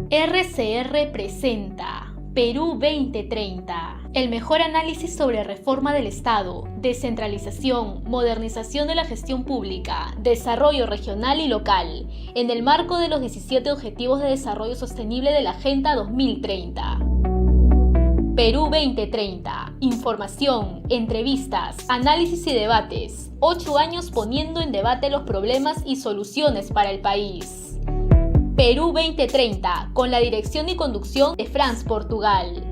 RCR presenta Perú 2030, el mejor análisis sobre reforma del Estado, descentralización, modernización de la gestión pública, desarrollo regional y local, en el marco de los 17 Objetivos de Desarrollo Sostenible de la Agenda 2030. Perú 2030. Información, entrevistas, análisis y debates. 8 años poniendo en debate los problemas y soluciones para el país. Perú 2030, con la dirección y conducción de Franz Portugal.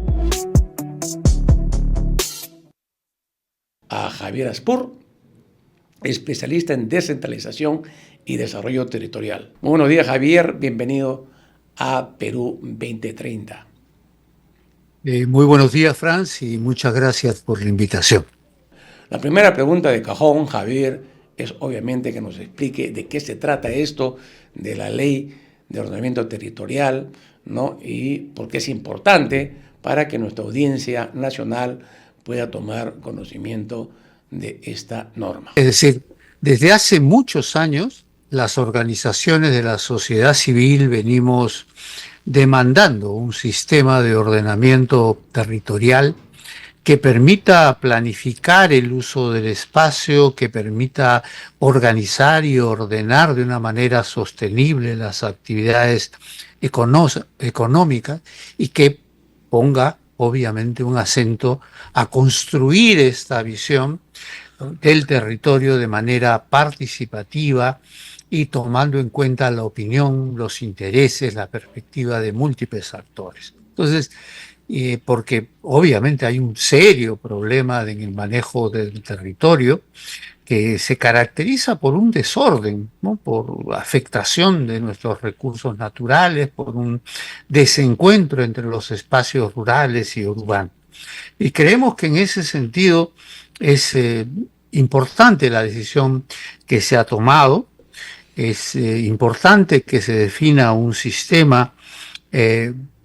A Javier Aspur, especialista en descentralización y desarrollo territorial. Muy buenos días, Javier. Bienvenido a Perú 2030. Muy buenos días, Franz, y muchas gracias por la invitación. La primera pregunta de cajón, Javier, es obviamente que nos explique de qué se trata esto de la ley de ordenamiento territorial, ¿no? Y por qué es importante para que nuestra audiencia nacional pueda tomar conocimiento de esta norma. Es decir, desde hace muchos años, las organizaciones de la sociedad civil venimos demandando un sistema de ordenamiento territorial que permita planificar el uso del espacio, que permita organizar y ordenar de una manera sostenible las actividades económicas y que ponga, obviamente, un acento a construir esta visión del territorio de manera participativa y tomando en cuenta la opinión, los intereses, la perspectiva de múltiples actores. Entonces, porque obviamente hay un serio problema en el manejo del territorio que se caracteriza por un desorden, ¿no? Por afectación de nuestros recursos naturales, por un desencuentro entre los espacios rurales y urbanos. Y creemos que en ese sentido es importante la decisión que se ha tomado, es importante que se defina un sistema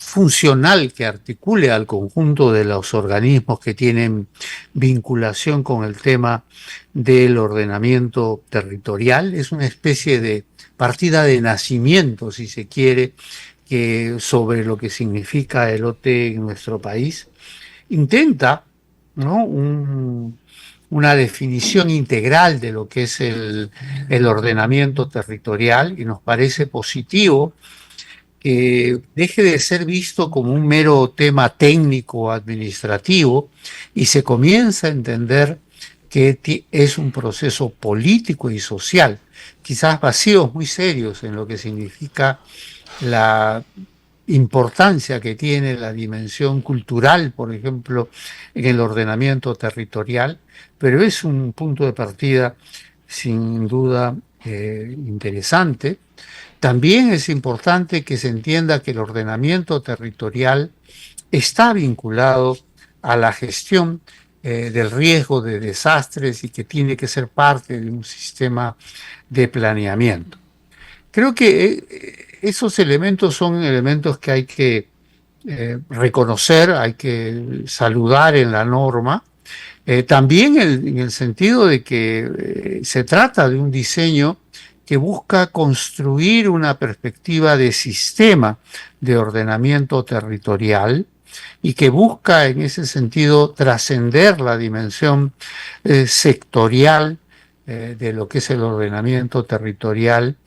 funcional que articule al conjunto de los organismos que tienen vinculación con el tema del ordenamiento territorial. Es una especie de partida de nacimiento, si se quiere, sobre lo que significa el OT en nuestro país. Intenta, ¿no?, una definición integral de lo que es el ordenamiento territorial, y nos parece positivo que deje de ser visto como un mero tema técnico administrativo y se comienza a entender que es un proceso político y social, quizás vacíos muy serios en lo que significa la importancia que tiene la dimensión cultural, por ejemplo, en el ordenamiento territorial, pero es un punto de partida sin duda interesante. También es importante que se entienda que el ordenamiento territorial está vinculado a la gestión del riesgo de desastres y que tiene que ser parte de un sistema de planeamiento. Creo que esos elementos son elementos que hay que reconocer, hay que saludar en la norma. También en el sentido de que se trata de un diseño que busca construir una perspectiva de sistema de ordenamiento territorial y que busca en ese sentido trascender la dimensión sectorial de lo que es el ordenamiento territorial,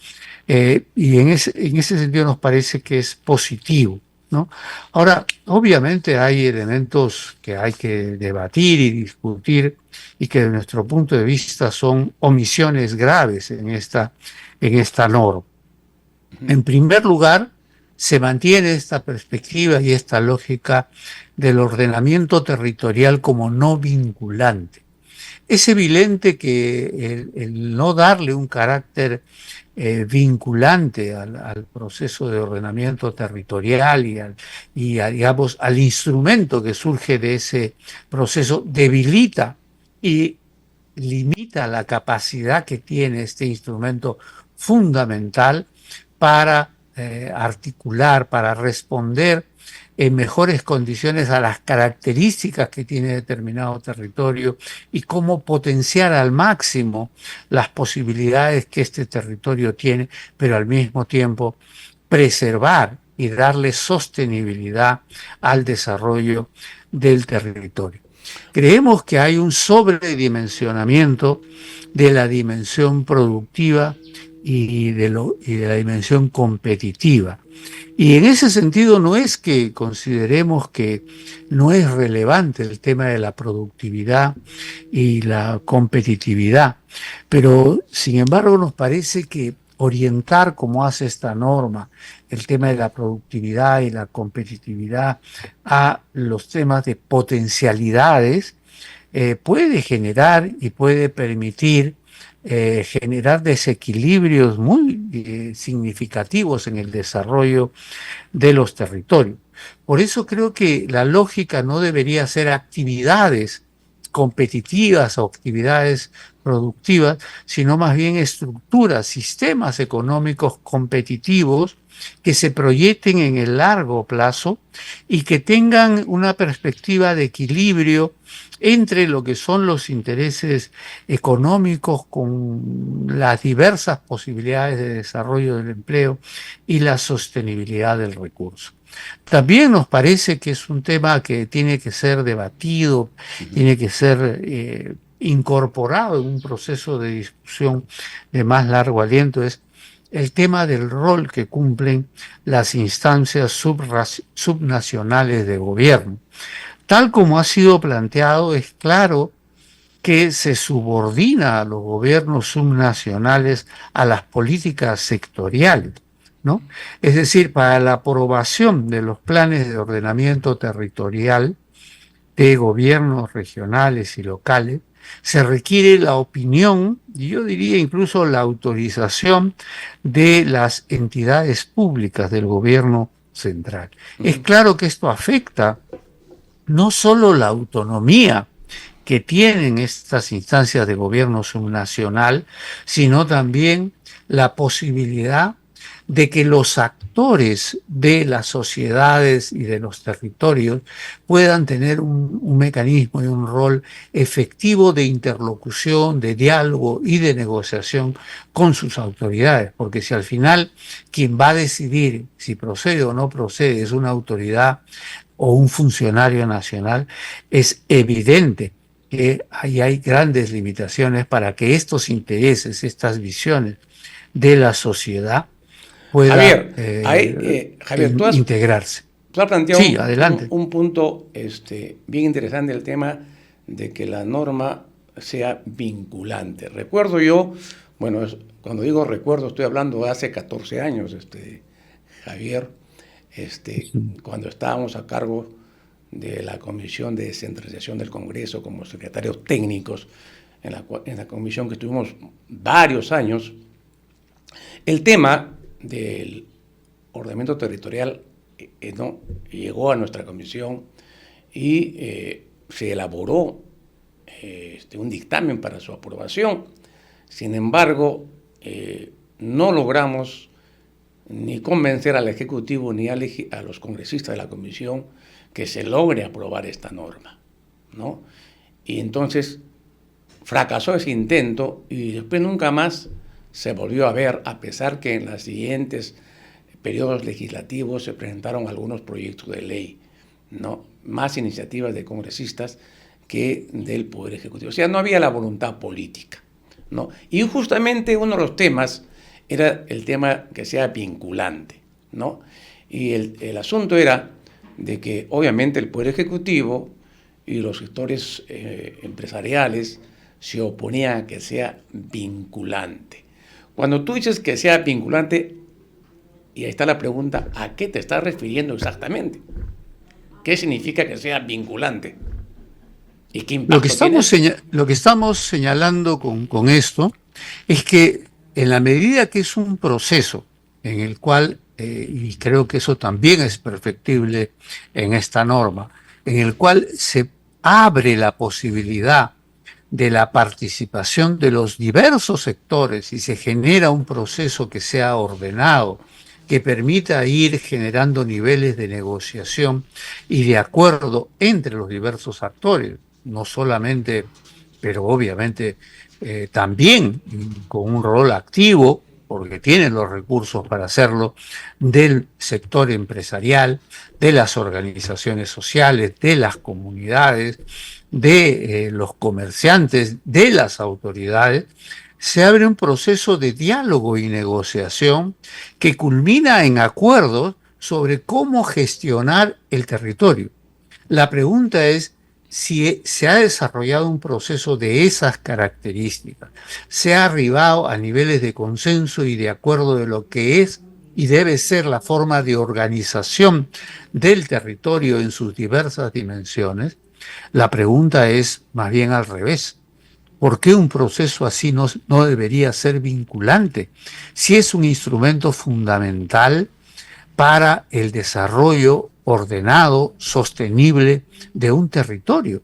y en ese sentido nos parece que es positivo, ¿no? Ahora, obviamente hay elementos que hay que debatir y discutir y que desde nuestro punto de vista son omisiones graves en esta norma. En primer lugar, se mantiene esta perspectiva y esta lógica del ordenamiento territorial como no vinculante. Es evidente que el no darle un carácter vinculante al proceso de ordenamiento territorial digamos, al instrumento que surge de ese proceso debilita y limita la capacidad que tiene este instrumento fundamental para articular, para responder en mejores condiciones a las características que tiene determinado territorio y cómo potenciar al máximo las posibilidades que este territorio tiene, pero al mismo tiempo preservar y darle sostenibilidad al desarrollo del territorio. Creemos que hay un sobredimensionamiento de la dimensión productiva y de la dimensión competitiva. Y en ese sentido no es que consideremos que no es relevante el tema de la productividad y la competitividad, pero sin embargo nos parece que orientar, como hace esta norma, el tema de la productividad y la competitividad a los temas de potencialidades, puede generar y puede permitir generar desequilibrios muy significativos en el desarrollo de los territorios. Por eso creo que la lógica no debería ser actividades competitivas o actividades productivas, sino más bien estructuras, sistemas económicos competitivos que se proyecten en el largo plazo y que tengan una perspectiva de equilibrio entre lo que son los intereses económicos con las diversas posibilidades de desarrollo del empleo y la sostenibilidad del recurso. También nos parece que es un tema que tiene que ser debatido, tiene que ser incorporado en un proceso de discusión de más largo aliento, es el tema del rol que cumplen las instancias subnacionales de gobierno. Tal como ha sido planteado, es claro que se subordina a los gobiernos subnacionales a las políticas sectoriales, ¿no? Es decir, para la aprobación de los planes de ordenamiento territorial de gobiernos regionales y locales, se requiere la opinión, y yo diría incluso la autorización de las entidades públicas del gobierno central. Es claro que esto afecta no solo la autonomía que tienen estas instancias de gobierno subnacional, sino también la posibilidad de que los actores de las sociedades y de los territorios puedan tener un mecanismo y un rol efectivo de interlocución, de diálogo y de negociación con sus autoridades, porque si al final quien va a decidir si procede o no procede es una autoridad o un funcionario nacional, es evidente que ahí hay grandes limitaciones para que estos intereses, estas visiones de la sociedad puedan Javier, integrarse. Tú has planteado Sí, adelante. un punto bien interesante, el tema de que la norma sea vinculante. Recuerdo yo, bueno, cuando digo recuerdo, estoy hablando de hace 14 años, Javier, cuando estábamos a cargo de la Comisión de Descentralización del Congreso como secretarios técnicos, en la comisión que estuvimos varios años, el tema del ordenamiento territorial no llegó a nuestra comisión y se elaboró un dictamen para su aprobación. Sin embargo, no logramos ni convencer al Ejecutivo ni a los congresistas de la comisión que se logre aprobar esta norma, ¿no? Y entonces fracasó ese intento y después nunca más se volvió a ver, a pesar que en los siguientes periodos legislativos se presentaron algunos proyectos de ley, ¿no? Más iniciativas de congresistas que del Poder Ejecutivo. O sea, no había la voluntad política, ¿no? Y justamente uno de los temas era el tema que sea vinculante, ¿no? Y el asunto era de que obviamente el Poder Ejecutivo y los sectores empresariales se oponían a que sea vinculante. Cuando tú dices que sea vinculante, y ahí está la pregunta, ¿a qué te estás refiriendo exactamente? ¿Qué significa que sea vinculante? ¿Y qué impacto tiene? Lo que estamos señalando con esto es que en la medida que es un proceso en el cual, y creo que eso también es perfectible en esta norma, en el cual se abre la posibilidad de la participación de los diversos sectores y se genera un proceso que sea ordenado, que permita ir generando niveles de negociación y de acuerdo entre los diversos actores, no solamente, pero obviamente también con un rol activo, porque tienen los recursos para hacerlo, del sector empresarial, de las organizaciones sociales, de las comunidades, de los comerciantes, de las autoridades, se abre un proceso de diálogo y negociación que culmina en acuerdos sobre cómo gestionar el territorio. La pregunta es si se ha desarrollado un proceso de esas características, se ha arribado a niveles de consenso y de acuerdo de lo que es y debe ser la forma de organización del territorio en sus diversas dimensiones. La pregunta es más bien al revés. ¿Por qué un proceso así no debería ser vinculante? Si es un instrumento fundamental para el desarrollo ordenado, sostenible de un territorio,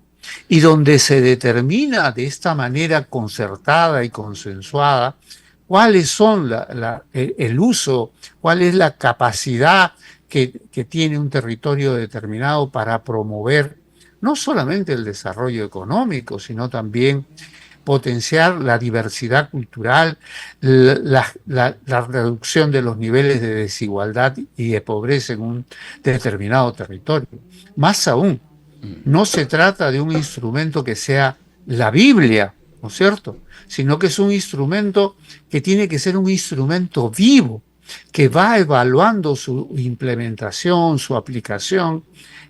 y donde se determina de esta manera concertada y consensuada cuáles son el uso, cuál es la capacidad que tiene un territorio determinado para promover no solamente el desarrollo económico, sino también potenciar la diversidad cultural, la reducción de los niveles de desigualdad y de pobreza en un determinado territorio. Más aún, no se trata de un instrumento que sea la Biblia, ¿no es cierto?, sino que es un instrumento que tiene que ser un instrumento vivo, que va evaluando su implementación, su aplicación,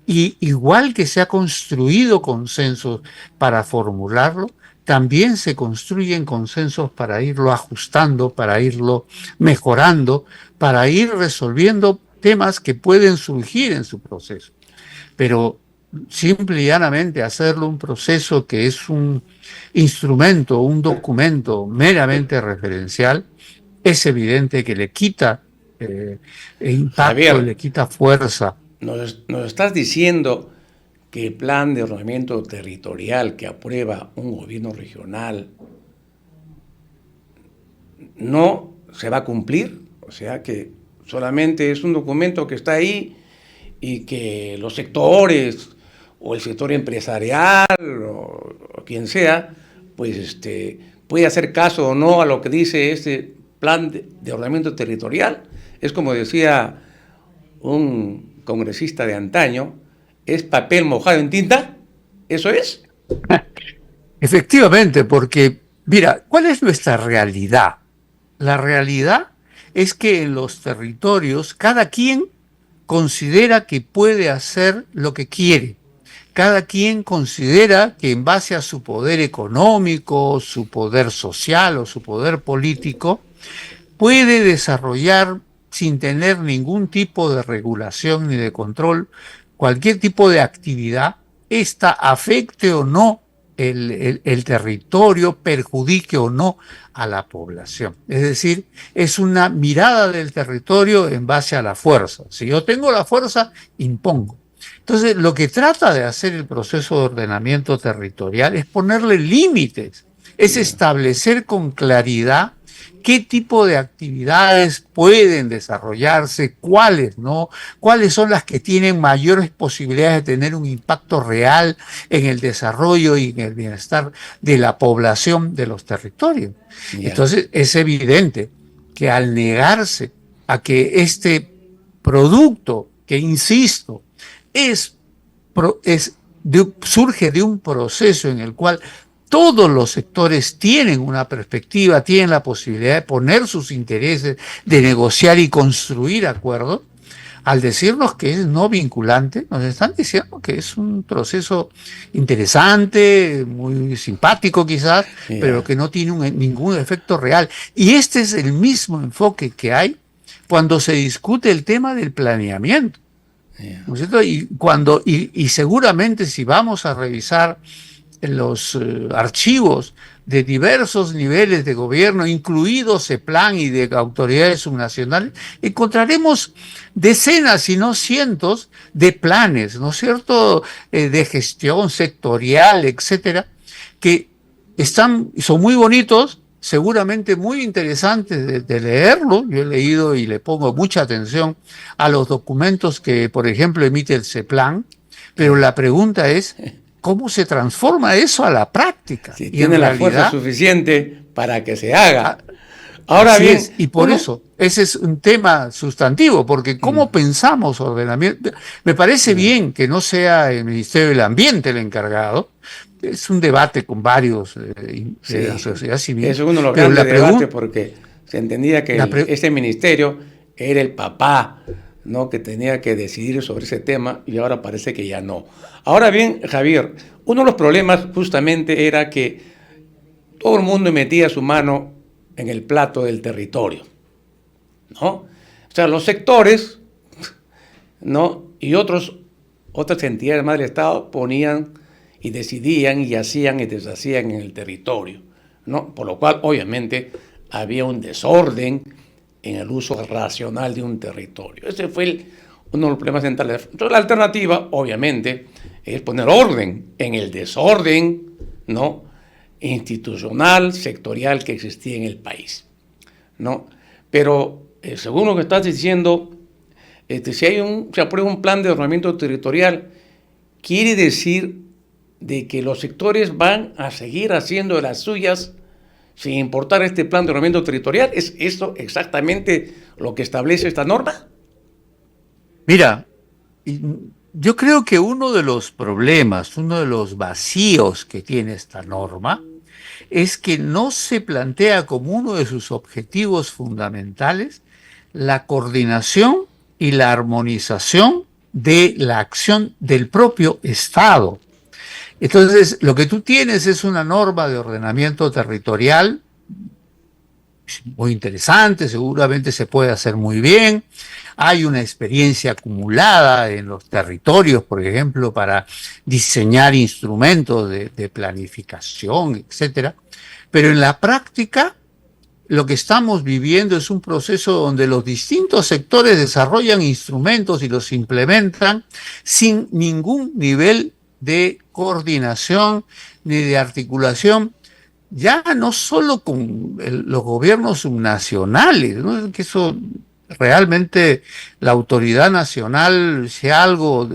y igual que se ha construido consensos para formularlo, también se construyen consensos para irlo ajustando, para irlo mejorando, para ir resolviendo temas que pueden surgir en su proceso. Pero simple y llanamente hacerlo un proceso que es un instrumento, un documento meramente referencial, es evidente que le quita impacto, Javier, le quita fuerza. Nos estás diciendo que el plan de ordenamiento territorial que aprueba un gobierno regional no se va a cumplir, o sea que solamente es un documento que está ahí y que los sectores o el sector empresarial o quien sea, pues puede hacer caso o no a lo que dice este plan de ordenamiento territorial. Es como decía un congresista de antaño, ¿es papel mojado en tinta? ¿Eso es? Efectivamente, porque, mira, ¿cuál es nuestra realidad? La realidad es que en los territorios cada quien considera que puede hacer lo que quiere. Cada quien considera que en base a su poder económico, su poder social o su poder político, puede desarrollar sin tener ningún tipo de regulación ni de control cualquier tipo de actividad, esta afecte o no el territorio, perjudique o no a la población. Es decir, es una mirada del territorio en base a la fuerza. Si yo tengo la fuerza, impongo. Entonces, lo que trata de hacer el proceso de ordenamiento territorial es ponerle límites, es establecer con claridad qué tipo de actividades pueden desarrollarse, cuáles no, cuáles son las que tienen mayores posibilidades de tener un impacto real en el desarrollo y en el bienestar de la población de los territorios. Yeah. Entonces, es evidente que al negarse a que este producto, que insisto, surge de un proceso en el cual todos los sectores tienen una perspectiva, tienen la posibilidad de poner sus intereses, de negociar y construir acuerdos. Al decirnos que es no vinculante, nos están diciendo que es un proceso interesante, muy simpático quizás, pero que no tiene ningún efecto real. Y este es el mismo enfoque que hay cuando se discute el tema del planeamiento. ¿No es cierto? Y seguramente si vamos a revisar los archivos de diversos niveles de gobierno, incluidos CEPLAN y de autoridades subnacionales, encontraremos decenas, si no cientos, de planes, ¿no es cierto?, de gestión sectorial, etcétera, que son muy bonitos, seguramente muy interesantes de leerlo. Yo he leído y le pongo mucha atención a los documentos que, por ejemplo, emite el CEPLAN, pero la pregunta es, ¿cómo se transforma eso a la práctica? Si tiene la fuerza suficiente para que se haga. Ahora Así bien, es, y por eso, ese es un tema sustantivo, porque ¿cómo pensamos ordenamiento? Me parece bien que no sea el Ministerio del Ambiente el encargado, es un debate con varios de la sí, sociedad civil, es uno de los pero grandes la debates pregunta, porque se entendía que este ministerio era el papá, ¿no? Que tenía que decidir sobre ese tema y ahora parece que ya no. Ahora bien, Javier, uno de los problemas justamente era que todo el mundo metía su mano en el plato del territorio, ¿no? O sea, los sectores, ¿no? Y otras entidades más del Estado ponían y decidían y hacían y deshacían en el territorio, ¿no? Por lo cual, obviamente, había un desorden en el uso racional de un territorio. Ese fue uno de los problemas centrales. Entonces, la alternativa, obviamente, es poner orden en el desorden, ¿no? Institucional, sectorial que existía en el país, ¿no? Pero, según lo que estás diciendo, si se aprueba un plan de ordenamiento territorial, quiere decir de que los sectores van a seguir haciendo de las suyas sin importar este plan de ordenamiento territorial. ¿Es esto exactamente lo que establece esta norma? mira, yo creo que uno de los problemas, uno de los vacíos que tiene esta norma, es que no se plantea como uno de sus objetivos fundamentales la coordinación y la armonización de la acción del propio Estado. Entonces, lo que tú tienes es una norma de ordenamiento territorial muy interesante, seguramente se puede hacer muy bien. Hay una experiencia acumulada en los territorios, por ejemplo, para diseñar instrumentos de planificación, etcétera. Pero en la práctica, lo que estamos viviendo es un proceso donde los distintos sectores desarrollan instrumentos y los implementan sin ningún nivel de coordinación ni de articulación, ya no solo con los gobiernos subnacionales, ¿no? Que eso realmente la autoridad nacional, si algo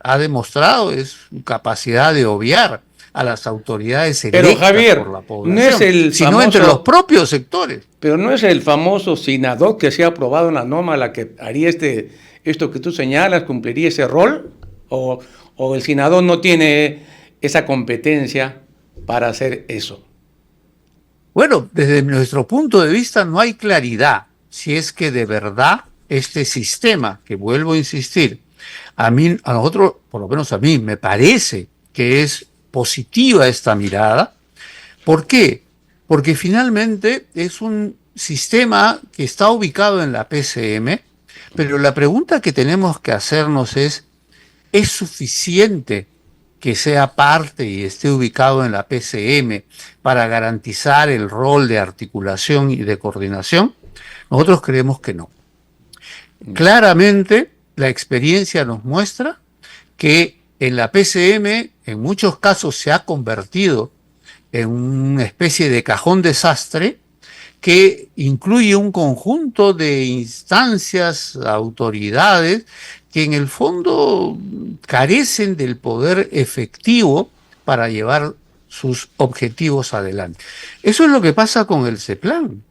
ha demostrado, es su capacidad de obviar a las autoridades Pero electas Javier, por la no es población, el sino famoso, entre los propios sectores. pero no es el famoso SINADOC que se ha aprobado en la norma la que haría esto que tú señalas, cumpliría ese rol, o el SINADOC no tiene esa competencia para hacer eso. Bueno, desde nuestro punto de vista no hay claridad si es que de verdad este sistema, que vuelvo a insistir, a nosotros, por lo menos a mí, me parece que es positiva esta mirada. ¿Por qué? Porque finalmente es un sistema que está ubicado en la PCM, pero la pregunta que tenemos que hacernos ¿es suficiente que sea parte y esté ubicado en la PCM para garantizar el rol de articulación y de coordinación? Nosotros creemos que no. Claramente, la experiencia nos muestra que en la PCM, en muchos casos, se ha convertido en una especie de cajón desastre que incluye un conjunto de instancias, autoridades, que en el fondo carecen del poder efectivo para llevar sus objetivos adelante. Eso es lo que pasa con el CEPLAN.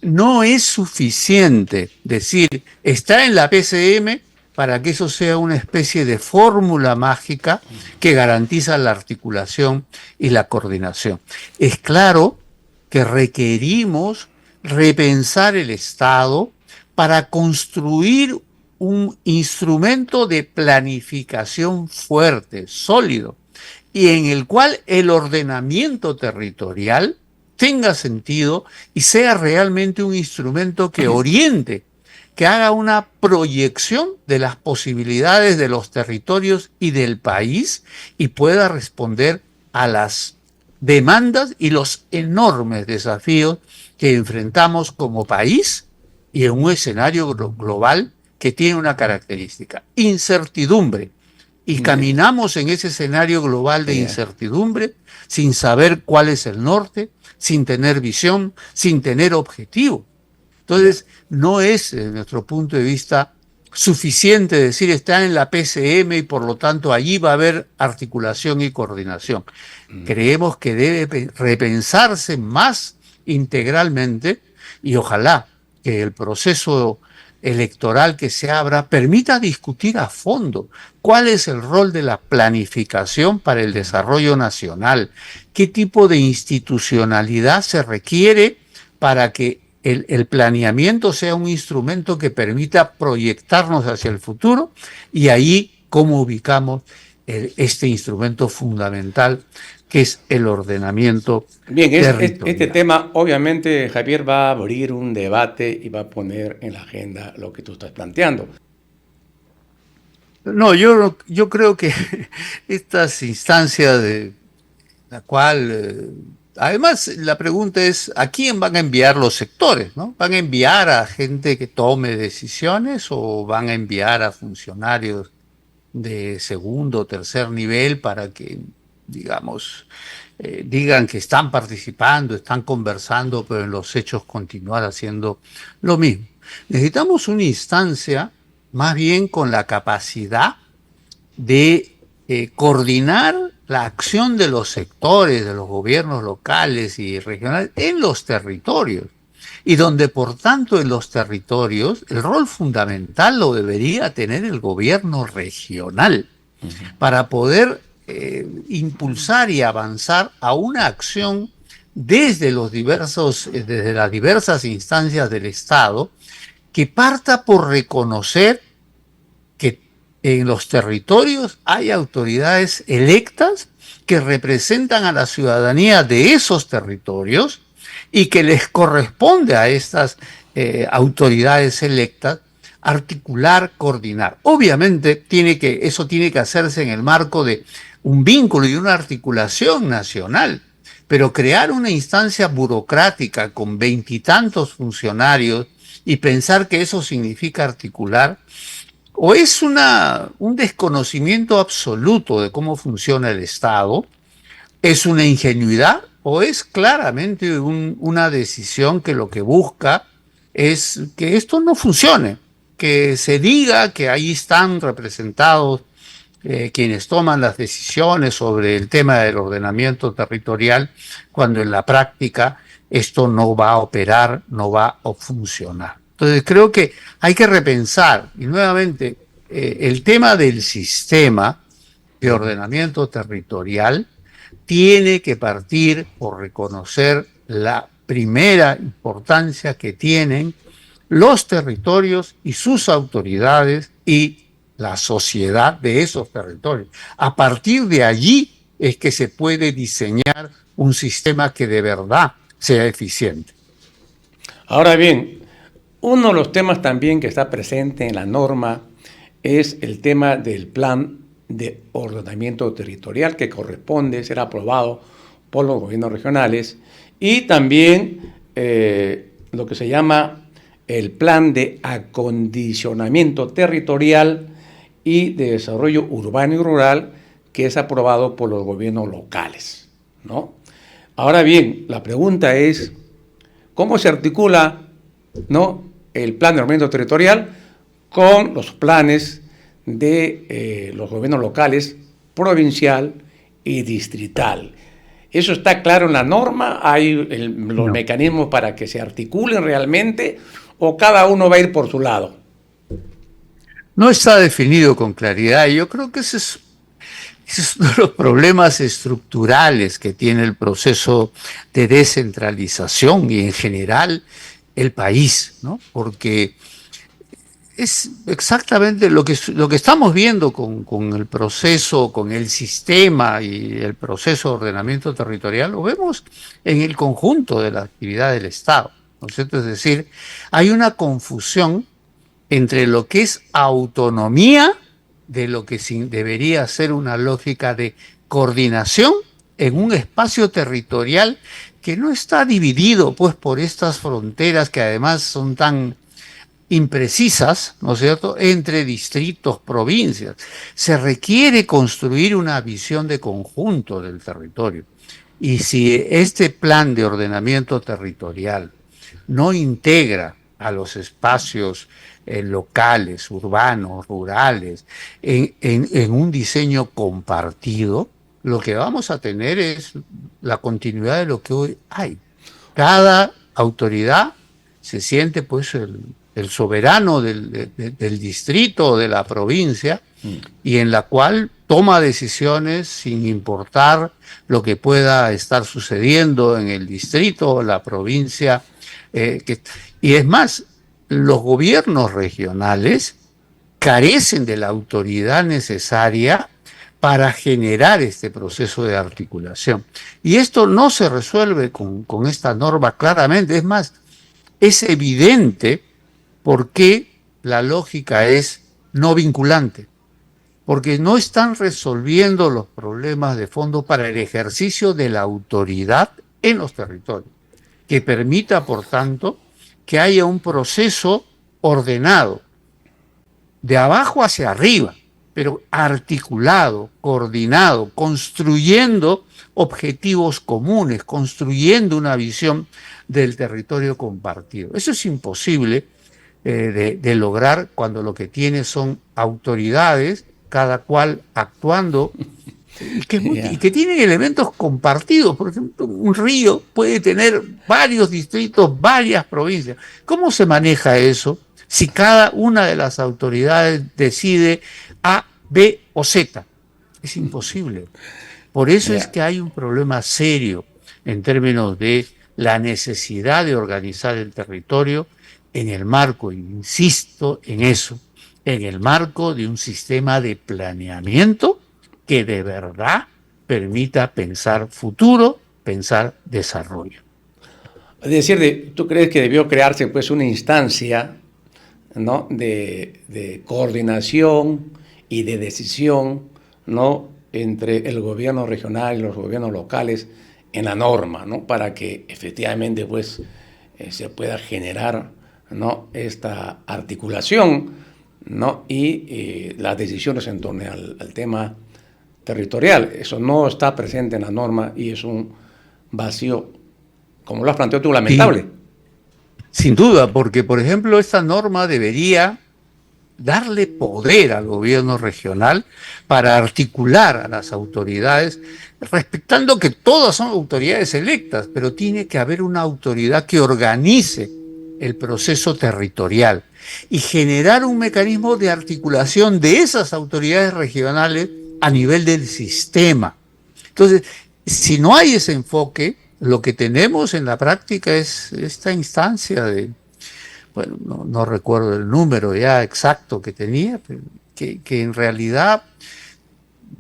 No es suficiente decir, está en la PCM para que eso sea una especie de fórmula mágica que garantiza la articulación y la coordinación. Es claro que requerimos repensar el Estado para construir un instrumento de planificación fuerte, sólido, y en el cual el ordenamiento territorial tenga sentido y sea realmente un instrumento que oriente, que haga una proyección de las posibilidades de los territorios y del país y pueda responder a las demandas y los enormes desafíos que enfrentamos como país y en un escenario global que tiene una característica: incertidumbre. Y caminamos en ese escenario global de incertidumbre sin saber cuál es el norte, sin tener visión, sin tener objetivo. Entonces, no es, desde nuestro punto de vista, suficiente decir está en la PCM y por lo tanto allí va a haber articulación y coordinación. Creemos que debe repensarse más integralmente y ojalá que el proceso electoral que se abra permita discutir a fondo cuál es el rol de la planificación para el desarrollo nacional, qué tipo de institucionalidad se requiere para que el planeamiento sea un instrumento que permita proyectarnos hacia el futuro, y ahí cómo ubicamos este instrumento fundamental que es el ordenamiento territorial. Este tema obviamente, Javier, va a abrir un debate y va a poner en la agenda lo que tú estás planteando. No, yo creo que estas instancias de la cual, además la pregunta es, ¿a quién van a enviar los sectores, ¿no? ¿Van a enviar a gente que tome decisiones o van a enviar a funcionarios de segundo o tercer nivel para que, digamos, digan que están participando, están conversando, pero en los hechos continuar haciendo lo mismo? Necesitamos una instancia más bien con la capacidad de coordinar la acción de los sectores, de los gobiernos locales y regionales en los territorios, y donde por tanto en los territorios el rol fundamental lo debería tener el gobierno regional para poder impulsar y avanzar a una acción desde las diversas instancias del Estado, que parta por reconocer que en los territorios hay autoridades electas que representan a la ciudadanía de esos territorios y que les corresponde a estas autoridades electas articular, coordinar. Obviamente eso tiene que hacerse en el marco de un vínculo y una articulación nacional, pero crear una instancia burocrática con 20 y tantos funcionarios y pensar que eso significa articular, o es un desconocimiento absoluto de cómo funciona el Estado, es una ingenuidad, o es claramente una decisión que lo que busca es que esto no funcione, que se diga que ahí están representados quienes toman las decisiones sobre el tema del ordenamiento territorial, cuando en la práctica esto no va a operar, no va a funcionar. Entonces creo que hay que repensar, y nuevamente, el tema del sistema de ordenamiento territorial tiene que partir por reconocer la primera importancia que tienen los territorios y sus autoridades y la sociedad de esos territorios. A partir de allí es que se puede diseñar un sistema que de verdad sea eficiente. Ahora bien, uno de los temas también que está presente en la norma es el tema del plan de ordenamiento territorial, que corresponde ser aprobado por los gobiernos regionales, y también lo que se llama el plan de acondicionamiento territorial y de desarrollo urbano y rural, que es aprobado por los gobiernos locales, ¿no? Ahora bien, la pregunta es, ¿cómo se articula, ¿no?, el plan de ordenamiento territorial con los planes de los gobiernos locales, provincial y distrital? ¿Eso está claro en la norma? ¿Hay los mecanismos para que se articulen realmente, o cada uno va a ir por su lado? No está definido con claridad, y yo creo que ese es uno de los problemas estructurales que tiene el proceso de descentralización y en general el país, ¿no? Porque es exactamente lo que estamos viendo con el proceso, con el sistema y el proceso de ordenamiento territorial, lo vemos en el conjunto de la actividad del Estado, ¿no es cierto? Es decir, hay una confusión entre lo que es autonomía de lo que debería ser una lógica de coordinación en un espacio territorial que no está dividido pues por estas fronteras que además son tan imprecisas, ¿no es cierto?, entre distritos, provincias. Se requiere construir una visión de conjunto del territorio. Y si este plan de ordenamiento territorial no integra a los espacios locales, urbanos, rurales, en un diseño compartido, lo que vamos a tener es la continuidad de lo que hoy hay. Cada autoridad se siente pues el soberano del distrito o de la provincia, y en la cual toma decisiones sin importar lo que pueda estar sucediendo en el distrito o la provincia. Y es más, los gobiernos regionales carecen de la autoridad necesaria para generar este proceso de articulación. Y esto no se resuelve con esta norma claramente. Es más, es evidente por qué la lógica es no vinculante. Porque no están resolviendo los problemas de fondo para el ejercicio de la autoridad en los territorios, que permita, por tanto, que haya un proceso ordenado, de abajo hacia arriba, pero articulado, coordinado, construyendo objetivos comunes, construyendo una visión del territorio compartido. Eso es imposible de lograr cuando lo que tiene son autoridades, cada cual actuando, y que tienen elementos compartidos. Por ejemplo, un río puede tener varios distritos, varias provincias. ¿Cómo se maneja eso si cada una de las autoridades decide A, B o Z? Es imposible. Por eso es que hay un problema serio en términos de la necesidad de organizar el territorio en el marco, insisto en eso, en el marco de un sistema de planeamiento que de verdad permita pensar futuro, pensar desarrollo. Es decir, ¿tú crees que debió crearse pues una instancia, ¿no?, de coordinación y de decisión, ¿no?, entre el gobierno regional y los gobiernos locales en la norma, ¿no?, para que efectivamente pues se pueda generar, ¿no?, esta articulación, ¿no?, y las decisiones en torno al tema territorial? Eso no está presente en la norma y es un vacío, como lo has planteado tú, lamentable. Sí, sin duda, porque por ejemplo esta norma debería darle poder al gobierno regional para articular a las autoridades, respetando que todas son autoridades electas, pero tiene que haber una autoridad que organice el proceso territorial y generar un mecanismo de articulación de esas autoridades regionales a nivel del sistema. Entonces, si no hay ese enfoque, lo que tenemos en la práctica es esta instancia de, bueno, no recuerdo el número ya exacto que tenía, pero que en realidad,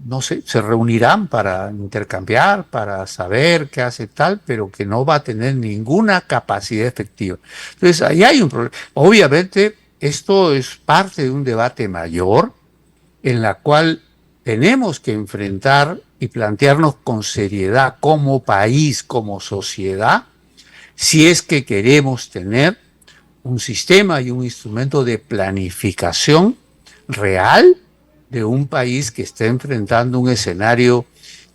no sé, se reunirán para intercambiar, para saber qué hace tal, pero que no va a tener ninguna capacidad efectiva. Entonces, ahí hay un problema. Obviamente, esto es parte de un debate mayor en la cual tenemos que enfrentar y plantearnos con seriedad como país, como sociedad, si es que queremos tener un sistema y un instrumento de planificación real de un país que está enfrentando un escenario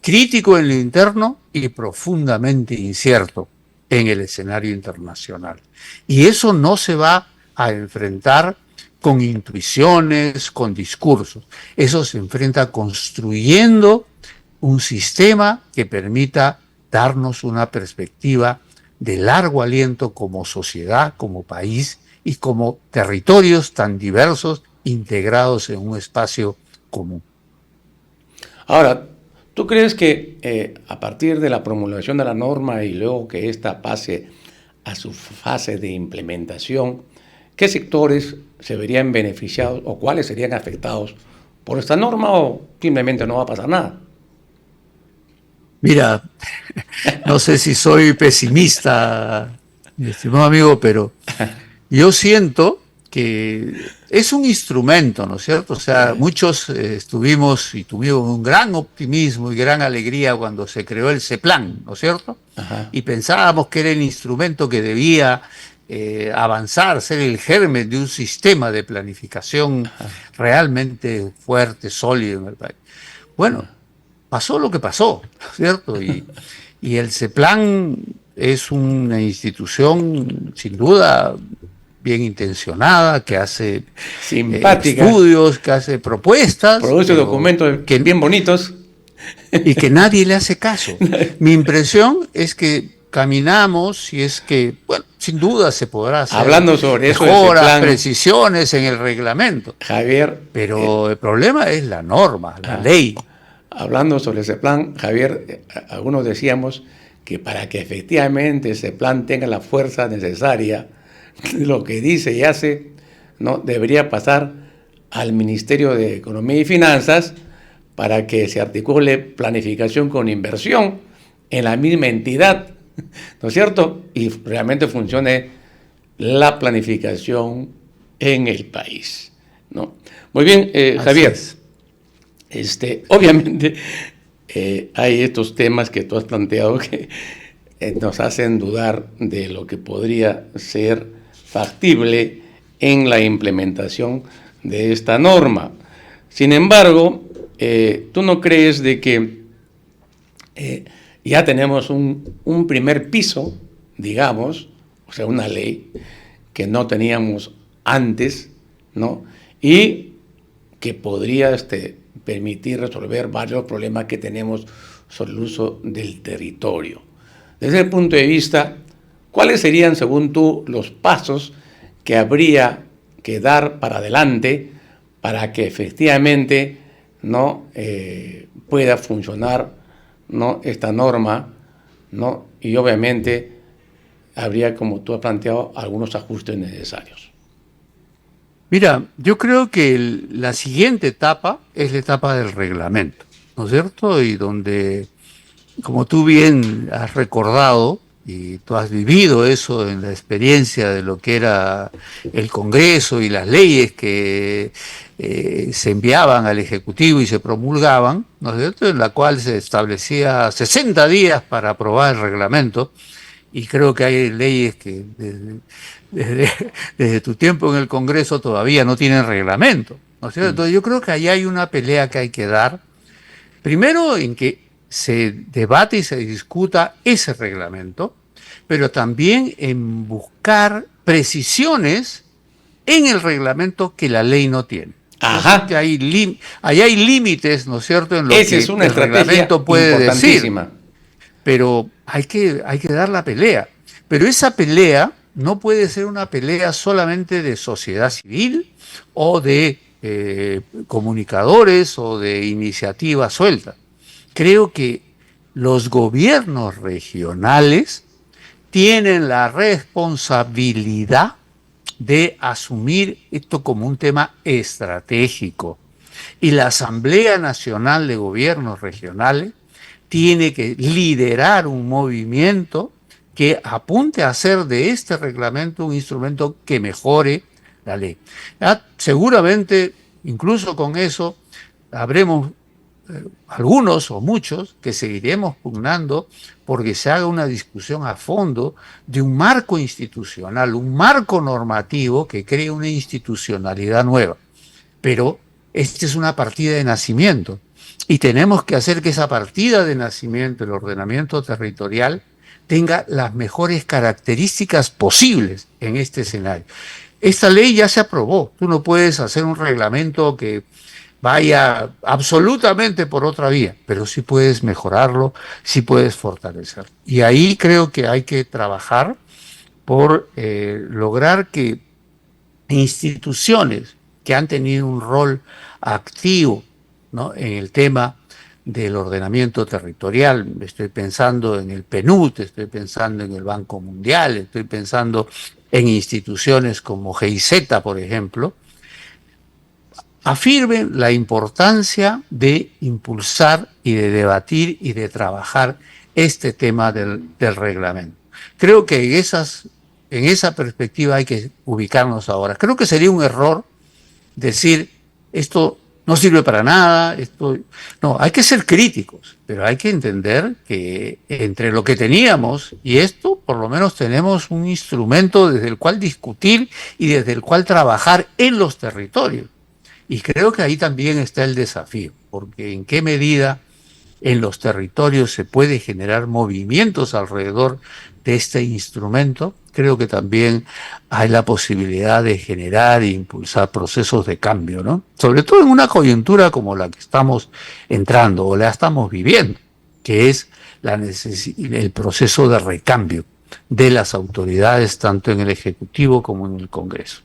crítico en lo interno y profundamente incierto en el escenario internacional. Y eso no se va a enfrentar con intuiciones, con discursos. Eso se enfrenta construyendo un sistema que permita darnos una perspectiva de largo aliento como sociedad, como país y como territorios tan diversos integrados en un espacio común. Ahora, ¿tú crees que a partir de la promulgación de la norma y luego que ésta pase a su fase de implementación, qué sectores se verían beneficiados o cuáles serían afectados por esta norma, o simplemente no va a pasar nada? Mira, no sé si soy pesimista, mi estimado amigo, pero yo siento que es un instrumento, ¿no es cierto? O sea, muchos estuvimos y tuvimos un gran optimismo y gran alegría cuando se creó el CEPLAN, ¿no es cierto? Ajá. Y pensábamos que era el instrumento que debía avanzar, ser el germen de un sistema de planificación realmente fuerte, sólido en el país. Bueno, pasó lo que pasó, ¿cierto? Y el CEPLAN es una institución, sin duda, bien intencionada, que hace estudios, que hace propuestas. Produce documentos bien bonitos. Y que nadie le hace caso. Mi impresión es que caminamos, si es que, bueno, sin duda se podrá hacer Hablando sobre eso, mejoras, ese plan, precisiones en el reglamento. Javier, Pero el problema es la norma, la ley. hablando sobre ese plan, Javier, algunos decíamos que para que efectivamente ese plan tenga la fuerza necesaria, lo que dice y hace, ¿no?, debería pasar al Ministerio de Economía y Finanzas para que se articule planificación con inversión en la misma entidad, ¿no es cierto? Y realmente funcione la planificación en el país, ¿no? Muy bien, Javier. Obviamente hay estos temas que tú has planteado que nos hacen dudar de lo que podría ser factible en la implementación de esta norma. Sin embargo, ¿tú no crees de que ya tenemos un primer piso, digamos, o sea, una ley que no teníamos antes, ¿no? Y que podría permitir resolver varios problemas que tenemos sobre el uso del territorio? Desde el punto de vista, ¿cuáles serían, según tú, los pasos que habría que dar para adelante para que efectivamente, ¿no?, pueda funcionar, ¿no?, esta norma, ¿no? Y obviamente habría, como tú has planteado, algunos ajustes necesarios? Mira, yo creo que la siguiente etapa es la etapa del reglamento, ¿no es cierto? Y donde, como tú bien has recordado, y tú has vivido eso en la experiencia de lo que era el Congreso y las leyes que se enviaban al Ejecutivo y se promulgaban, ¿no es cierto?, en la cual se establecía 60 días para aprobar el reglamento, y creo que hay leyes que desde tu tiempo en el Congreso todavía no tienen reglamento, ¿no es cierto? Entonces yo creo que ahí hay una pelea que hay que dar, primero en que se debate y se discuta ese reglamento, pero también en buscar precisiones en el reglamento que la ley no tiene. Ajá. Que ahí hay límites, ¿no es cierto?, en lo Esa que es una el reglamento puede decir. Pero hay que dar la pelea. Pero esa pelea no puede ser una pelea solamente de sociedad civil o de comunicadores o de iniciativa suelta. Creo que los gobiernos regionales tienen la responsabilidad de asumir esto como un tema estratégico. Y la Asamblea Nacional de Gobiernos Regionales tiene que liderar un movimiento que apunte a hacer de este reglamento un instrumento que mejore la ley. Seguramente, incluso con eso, habremos algunos o muchos que seguiremos pugnando porque se haga una discusión a fondo de un marco institucional, un marco normativo que cree una institucionalidad nueva. Pero esta es una partida de nacimiento y tenemos que hacer que esa partida de nacimiento, el ordenamiento territorial, tenga las mejores características posibles en este escenario. Esta ley ya se aprobó. Tú no puedes hacer un reglamento que vaya absolutamente por otra vía, pero sí puedes mejorarlo, sí puedes fortalecerlo. Y ahí creo que hay que trabajar por lograr que instituciones que han tenido un rol activo, ¿no?, en el tema del ordenamiento territorial, estoy pensando en el PNUD, estoy pensando en el Banco Mundial, estoy pensando en instituciones como GIZ, por ejemplo, afirmen la importancia de impulsar y de debatir y de trabajar este tema del reglamento. Creo que en esa perspectiva hay que ubicarnos ahora. Creo que sería un error decir esto no sirve para nada, no, hay que ser críticos, pero hay que entender que entre lo que teníamos y esto, por lo menos tenemos un instrumento desde el cual discutir y desde el cual trabajar en los territorios. Y creo que ahí también está el desafío, porque en qué medida en los territorios se puede generar movimientos alrededor de este instrumento. Creo que también hay la posibilidad de generar e impulsar procesos de cambio, ¿no? Sobre todo en una coyuntura como la que estamos entrando o la estamos viviendo. que es el proceso de recambio de las autoridades, tanto en el Ejecutivo como en el Congreso.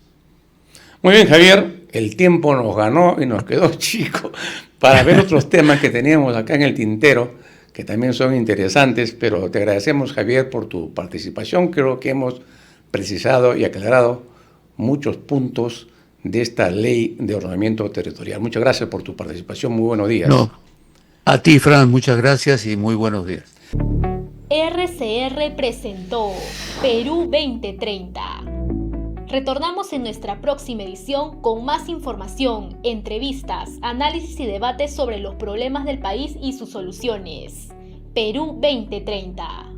Muy bien, Javier, el tiempo nos ganó y nos quedó chico para ver otros temas que teníamos acá en el tintero, que también son interesantes, pero te agradecemos, Javier, por tu participación. Creo que hemos precisado y aclarado muchos puntos de esta ley de ordenamiento territorial. Muchas gracias por tu participación. Muy buenos días. No, a ti, Fran, muchas gracias y muy buenos días. RCR presentó Perú 2030. Retornamos en nuestra próxima edición con más información, entrevistas, análisis y debates sobre los problemas del país y sus soluciones. Perú 2030.